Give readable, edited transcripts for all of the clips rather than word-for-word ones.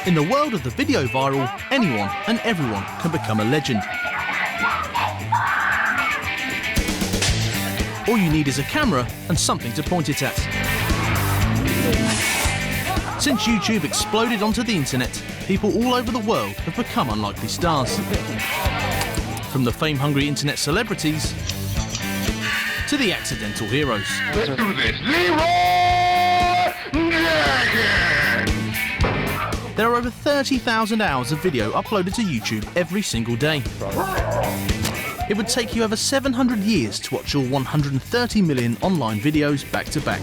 In the world of the video viral, anyone and everyone can become a legend. All you need is a camera and something to point it at. Since YouTube exploded onto the internet, people all over the world have become unlikely stars. From the fame-hungry internet celebrities to the accidental heroes. Let's do this. Leroy Jenkins! There are over 30,000 hours of video uploaded to YouTube every single day. It would take you over 700 years to watch all 130 million online videos back to back.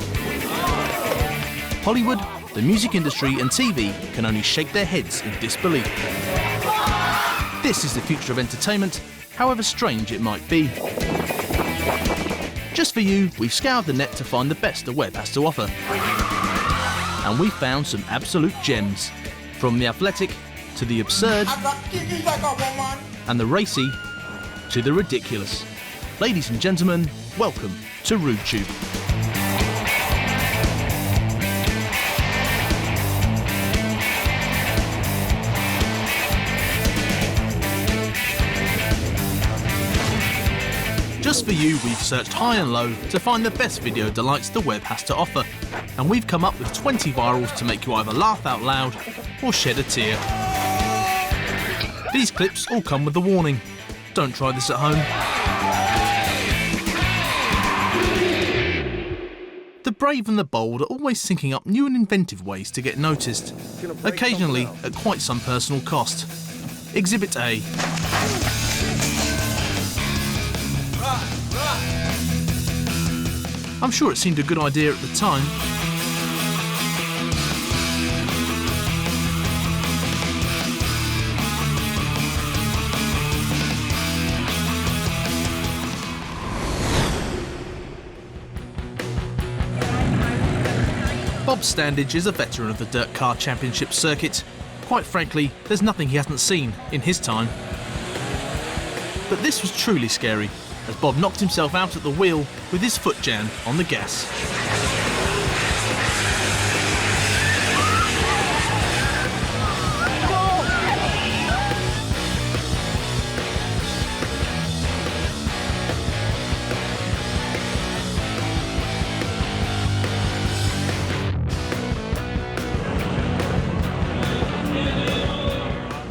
Hollywood, the music industry and TV can only shake their heads in disbelief. This is the future of entertainment, however strange it might be. Just for you, we've scoured the net to find the best the web has to offer. And we found some absolute gems. From the athletic to the absurd and the racy to the ridiculous. Ladies and gentlemen, welcome to RudeTube. Just for you, we've searched high and low to find the best video delights the web has to offer. And we've come up with 20 virals to make you either laugh out loud or shed a tear. These clips all come with a warning. Don't try this at home. The brave and the bold are always thinking up new and inventive ways to get noticed, occasionally at quite some personal cost. Exhibit A. I'm sure it seemed a good idea at the time. Bob Standage is a veteran of the Dirt Car Championship circuit. Quite frankly, there's nothing he hasn't seen in his time. But this was truly scary, as Bob knocked himself out at the wheel with his foot jammed on the gas.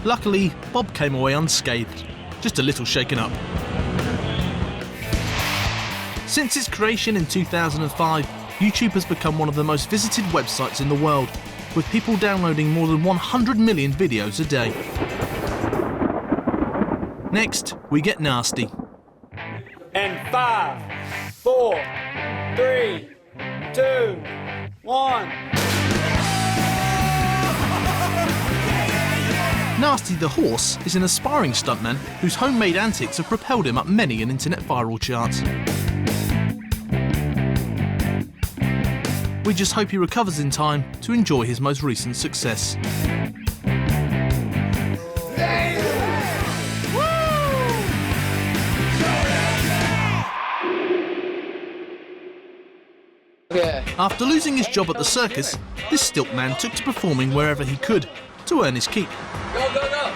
Luckily, Bob came away unscathed, just a little shaken up. Since its creation in 2005, YouTube has become one of the most visited websites in the world, with people downloading more than 100 million videos a day. Next, we get nasty. And 5, 4, 3, 2, 1. Nasty the Horse is an aspiring stuntman whose homemade antics have propelled him up many an internet viral chart. We just hope he recovers in time to enjoy his most recent success. After losing his job at the circus, this stilt man took to performing wherever he could to earn his keep. Go, go, go!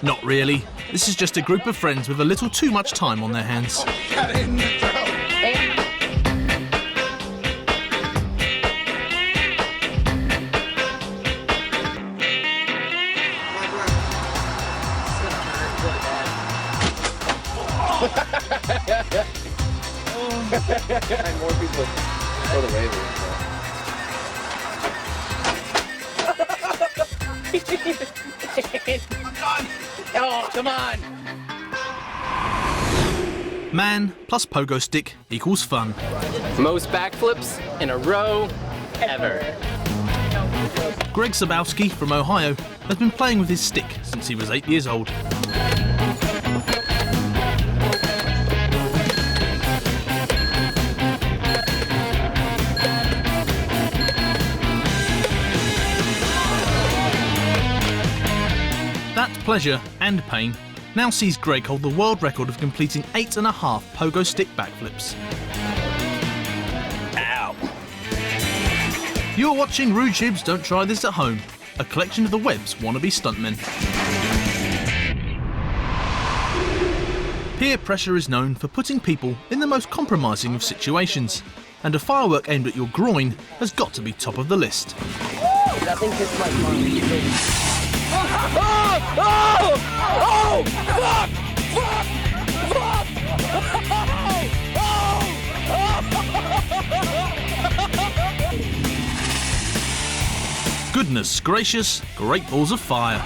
Not really. This is just a group of friends with a little too much time on their hands. And more people go the way Oh, come on! Man plus pogo stick equals fun. Most backflips in a row ever. Greg Zabowski from Ohio has been playing with his stick since he was 8 years old. That pleasure and pain now sees Greg hold the world record of completing 8.5 pogo stick backflips. Ow. You're watching Rude Tubes Don't Try This at Home, a collection of the web's wannabe stuntmen. Peer pressure is known for putting people in the most compromising of situations, and a firework aimed at your groin has got to be top of the list. I think this might be Goodness gracious, great balls of fire.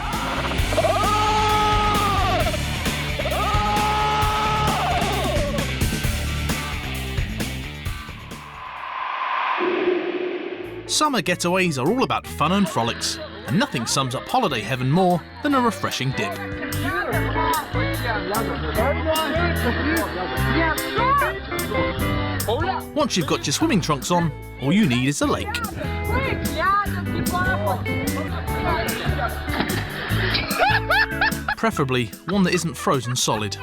Summer getaways are all about fun and frolics, and nothing sums up holiday heaven more than a refreshing dip. Once you've got your swimming trunks on, all you need is a lake. Preferably one that isn't frozen solid.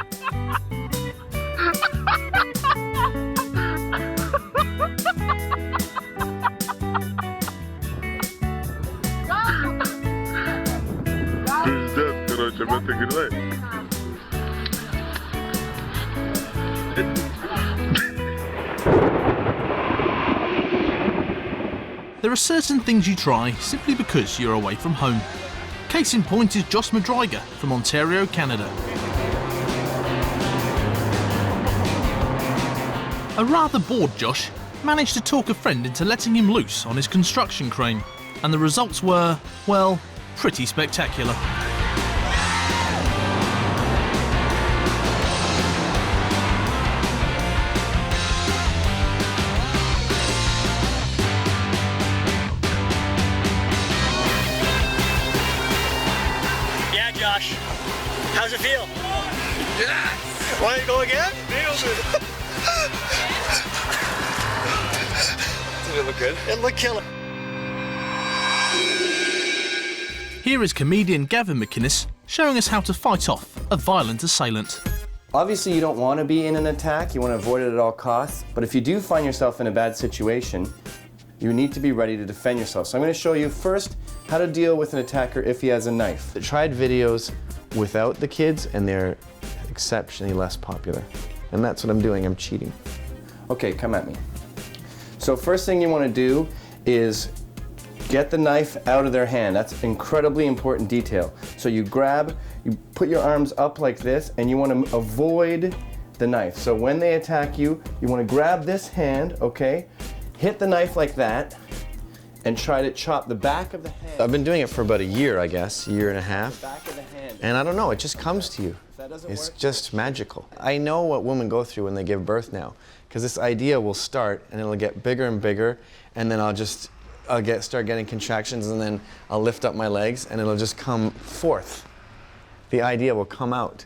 There are certain things you try simply because you're away from home. Case in point is Josh Madriga from Ontario, Canada. A rather bored Josh managed to talk a friend into letting him loose on his construction crane, and the results were, well, pretty spectacular. Josh, how's it feel? Yes! Want to go again? Nailed it! Did it look good? It looked killer. Here is comedian Gavin McInnes showing us how to fight off a violent assailant. Obviously you don't want to be in an attack, you want to avoid it at all costs, but if you do find yourself in a bad situation, you need to be ready to defend yourself. So I'm going to show you first how to deal with an attacker if he has a knife. I tried videos without the kids and they're exceptionally less popular. And that's what I'm doing, I'm cheating. Okay, come at me. So first thing you want to do is get the knife out of their hand. That's incredibly important detail. So you put your arms up like this and you want to avoid the knife. So when they attack you, you want to grab this hand, okay? Hit the knife like that and try to chop the back of the hand. I've been doing it for about a year, I guess, year and a half. Back of the hand. And I don't know, it just comes to you. It's just magical. I know what women go through when they give birth now, because this idea will start and it'll get bigger and bigger, and then I'll start getting contractions, and then I'll lift up my legs and it'll just come forth. The idea will come out.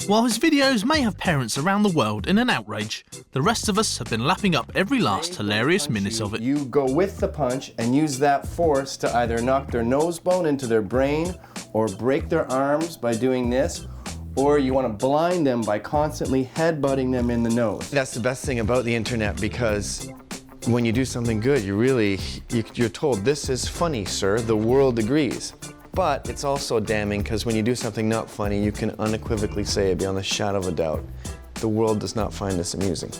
While his videos may have parents around the world in an outrage, the rest of us have been lapping up every last hilarious minute of it. You go with the punch and use that force to either knock their nose bone into their brain or break their arms by doing this, or you want to blind them by constantly headbutting them in the nose. That's the best thing about the internet, because when you do something good, you're told, "This is funny, sir, the world agrees." But it's also damning, because when you do something not funny, you can unequivocally say it beyond the shadow of a doubt, "The world does not find this amusing."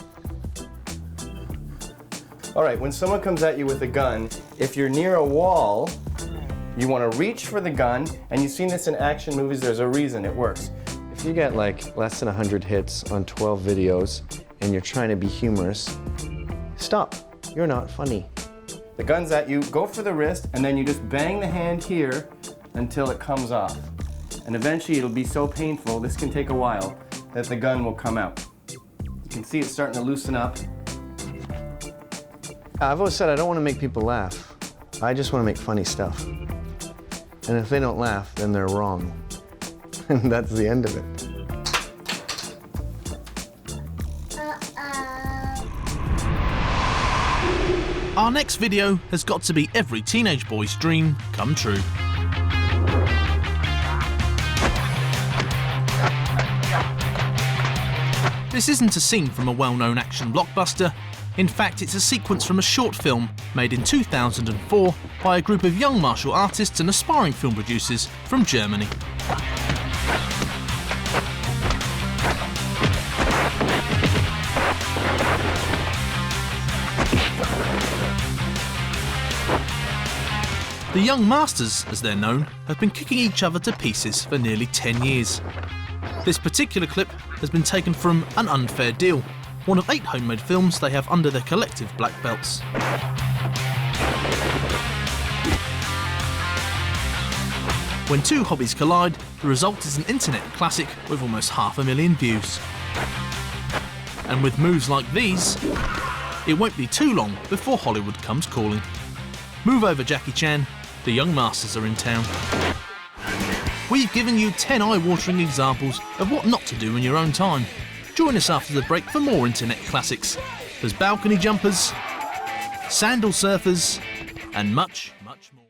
All right, when someone comes at you with a gun, if you're near a wall, you want to reach for the gun, and you've seen this in action movies, there's a reason it works. If you get like less than 100 hits on 12 videos, and you're trying to be humorous, stop, you're not funny. The gun's at you, go for the wrist, and then you just bang the hand here until it comes off. And eventually it'll be so painful, this can take a while, that the gun will come out. You can see it's starting to loosen up. I've always said I don't want to make people laugh. I just want to make funny stuff. And if they don't laugh, then they're wrong. And that's the end of it. Our next video has got to be every teenage boy's dream come true. This isn't a scene from a well-known action blockbuster. In fact, it's a sequence from a short film made in 2004 by a group of young martial artists and aspiring film producers from Germany. The Young Masters, as they're known, have been kicking each other to pieces for nearly 10 years. This particular clip has been taken from An Unfair Deal, one of 8 homemade films they have under their collective black belts. When two hobbies collide, the result is an internet classic with almost 500,000 views. And with moves like these, it won't be too long before Hollywood comes calling. Move over, Jackie Chan. The Young Masters are in town. We've given you 10 eye-watering examples of what not to do in your own time. Join us after the break for more internet classics. There's balcony jumpers, sandal surfers, and much, much more.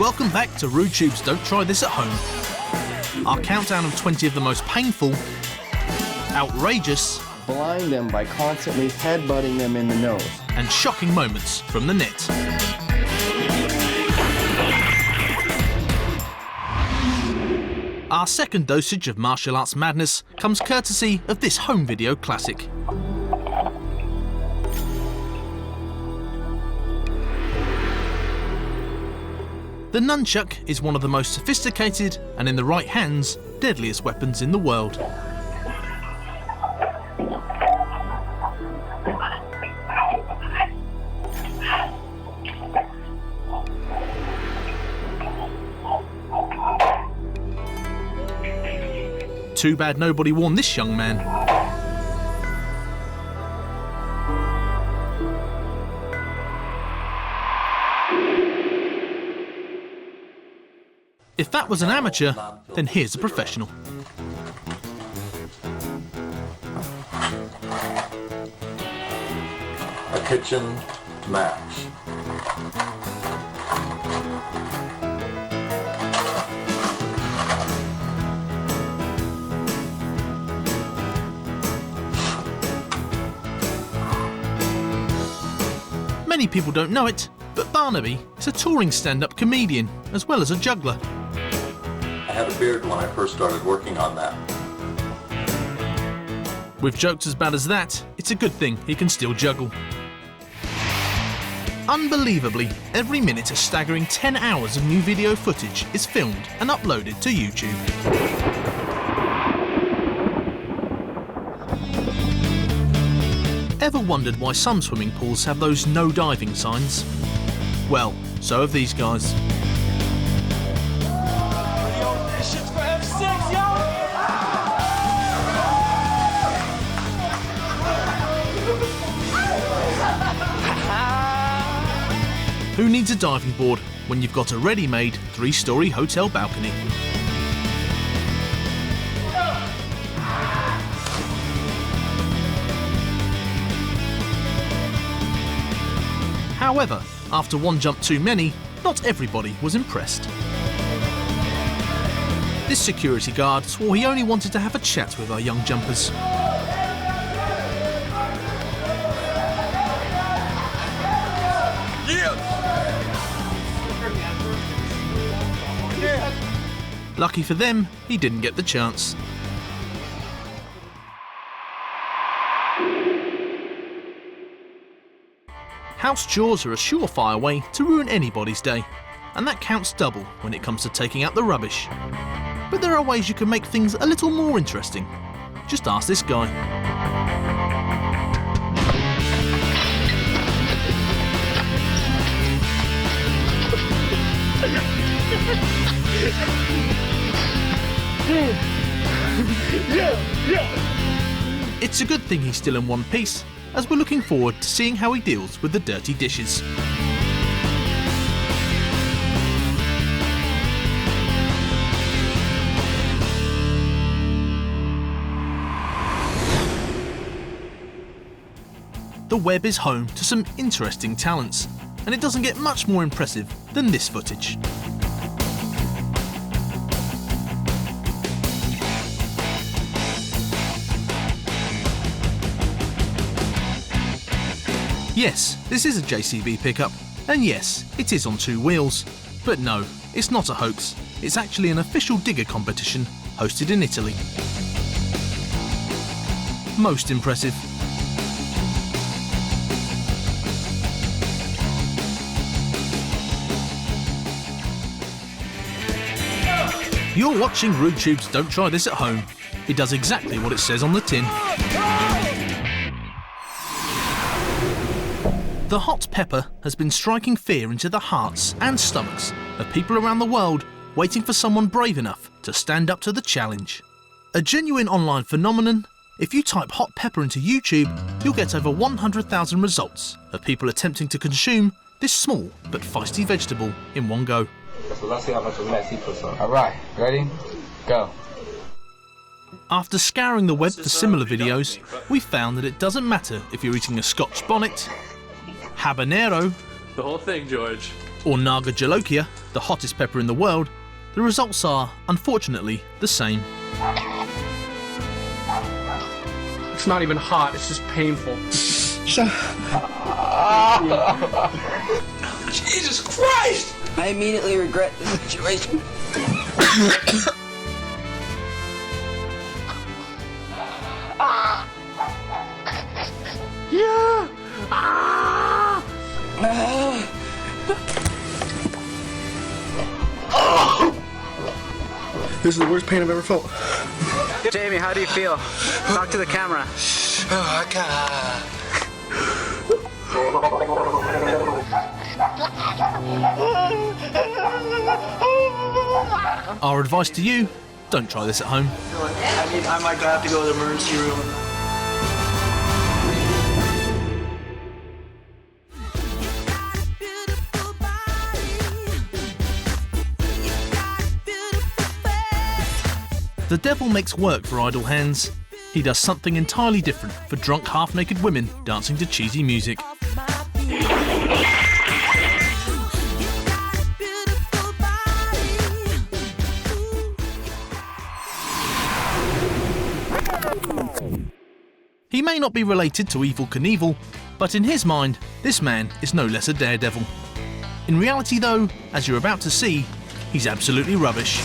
Welcome back to Rude Tube's Don't Try This at Home. Our countdown of 20 of the most painful, outrageous, Blind them by constantly headbutting them in the nose. and shocking moments from the net. Our second dosage of martial arts madness comes courtesy of this home video classic. The nunchuck is one of the most sophisticated and, in the right hands, deadliest weapons in the world. Too bad nobody warned this young man. If that was an amateur, then here's a professional. A kitchen match. Many people don't know it, but Barnaby is a touring stand-up comedian as well as a juggler. I had a beard when I first started working on that. With jokes as bad as that, it's a good thing he can still juggle. Unbelievably, every minute a staggering 10 hours of new video footage is filmed and uploaded to YouTube. Ever wondered why some swimming pools have those no diving signs? Well, so have these guys. Who needs a diving board when you've got a ready-made 3-story hotel balcony? However, after one jump too many, not everybody was impressed. This security guard swore he only wanted to have a chat with our young jumpers. Lucky for them, he didn't get the chance. House chores are a surefire way to ruin anybody's day, and that counts double when it comes to taking out the rubbish. But there are ways you can make things a little more interesting. Just ask this guy. It's a good thing he's still in one piece, as we're looking forward to seeing how he deals with the dirty dishes. The web is home to some interesting talents, and it doesn't get much more impressive than this footage. Yes, this is a JCB pickup, and yes, it is on 2 wheels. But no, it's not a hoax. It's actually an official digger competition hosted in Italy. Most impressive. You're watching RudeTube's Don't Try This at Home. It does exactly what it says on the tin. The hot pepper has been striking fear into the hearts and stomachs of people around the world waiting for someone brave enough to stand up to the challenge. A genuine online phenomenon. If you type hot pepper into YouTube, you'll get over 100,000 results of people attempting to consume this small but feisty vegetable in one go. Alright, ready? Go. After scouring the web for similar videos, we found that it doesn't matter if you're eating a Scotch bonnet, habanero, The whole thing, George. or Naga jalokia, the hottest pepper in the world, the results are, unfortunately, the same. It's not even hot, it's just painful. Jesus Christ! I immediately regret the situation. Yeah! This is the worst pain I've ever felt. Jamie, how do you feel? Talk to the camera. Our advice to you, don't try this at home. I might have to go to the emergency room. The devil makes work for idle hands. He does something entirely different for drunk half-naked women dancing to cheesy music. He may not be related to Evel Knievel, but in his mind, this man is no less a daredevil. In reality though, as you're about to see, he's absolutely rubbish.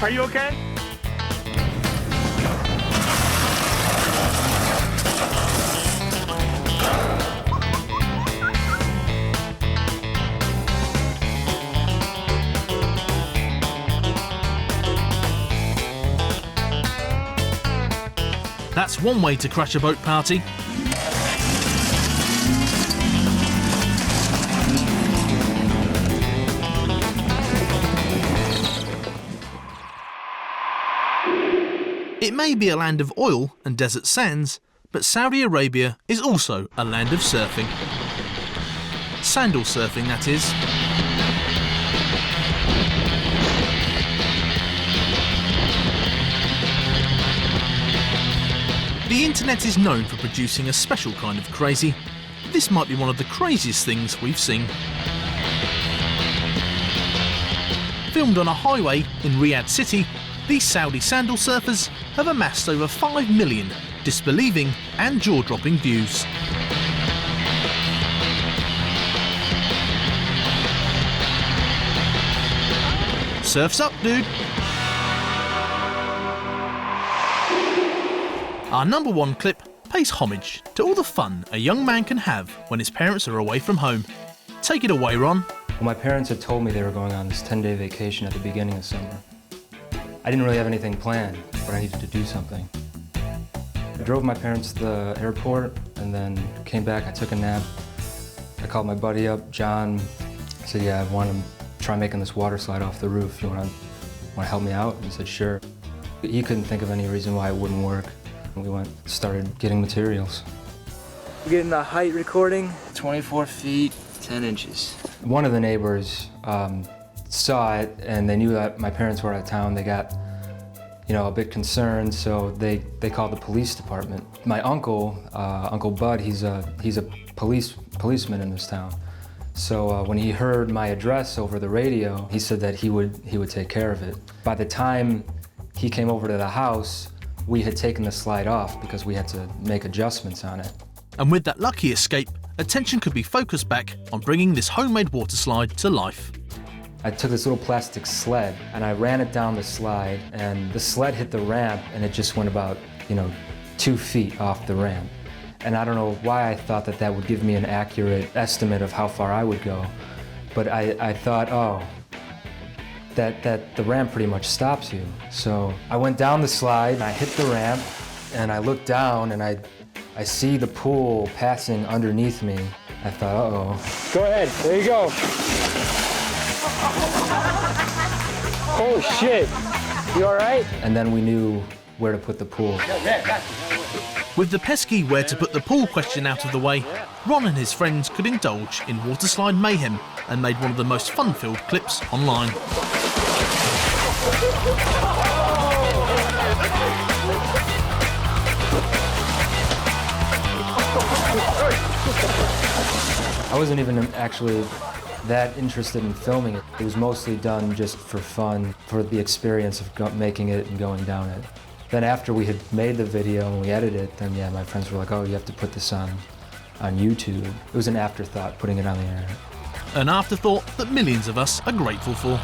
Are you okay? That's one way to crash a boat party. It may be a land of oil and desert sands, but Saudi Arabia is also a land of surfing. Sandal surfing, that is. The internet is known for producing a special kind of crazy. This might be one of the craziest things we've seen. Filmed on a highway in Riyadh City, these Saudi sandal surfers have amassed over 5 million disbelieving and jaw-dropping views. Surf's up, dude! Our number one clip pays homage to all the fun a young man can have when his parents are away from home. Take it away, Ron. Well, my parents had told me they were going on this 10-day vacation at the beginning of summer. I didn't really have anything planned, but I needed to do something. I drove my parents to the airport and then came back, I took a nap. I called my buddy up, John. I said, yeah, I want to try making this water slide off the roof. You want to help me out? He said, sure. He couldn't think of any reason why it wouldn't work. We started getting materials. We're getting the height recording. 24 feet, 10 inches. One of the neighbors saw it and they knew that my parents were out of town. They got, a bit concerned, so they called the police department. My uncle, Uncle Bud, he's a policeman in this town. So when he heard my address over the radio, he said that he would take care of it. By the time he came over to the house, we had taken the slide off because we had to make adjustments on it. And with that lucky escape, attention could be focused back on bringing this homemade water slide to life. I took this little plastic sled and I ran it down the slide, and the sled hit the ramp and it just went about, 2 feet off the ramp. And I don't know why I thought that that would give me an accurate estimate of how far I would go. But I thought, oh, that the ramp pretty much stops you. So I went down the slide, I hit the ramp, and I looked down and I see the pool passing underneath me. I thought, uh-oh. Go ahead. There you go. Oh, shit. You all right? And then we knew where to put the pool. With the pesky where to put the pool question out of the way, Ron and his friends could indulge in waterslide mayhem and made one of the most fun-filled clips online. I wasn't even actually that interested in filming it. It was mostly done just for fun, for the experience of making it and going down it. Then after we had made the video and we edited it, then yeah, my friends were like, oh, you have to put this on YouTube. It was an afterthought, putting it on the internet. An afterthought that millions of us are grateful for.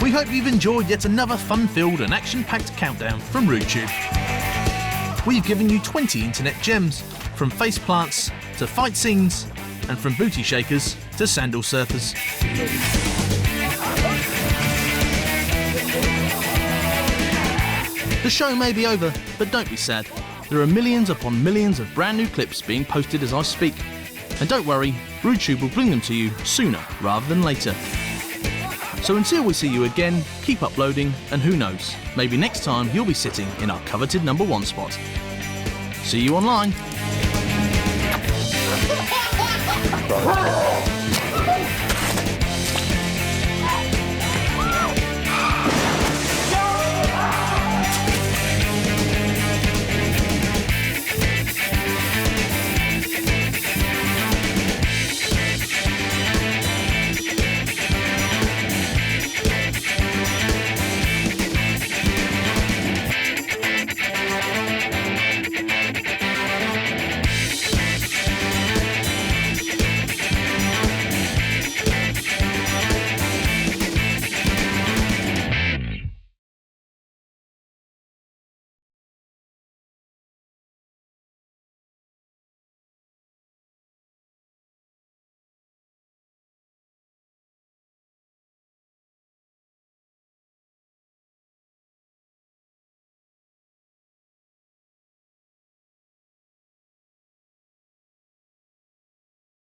We hope you've enjoyed yet another fun-filled and action-packed countdown from RudeTube. We've given you 20 internet gems, from faceplants to fight scenes, and from booty shakers to sandal surfers. The show may be over, but don't be sad. There are millions upon millions of brand new clips being posted as I speak. And don't worry, RudeTube will bring them to you sooner rather than later. So until we see you again, keep uploading, and who knows, maybe next time you'll be sitting in our coveted #1 spot. See you online.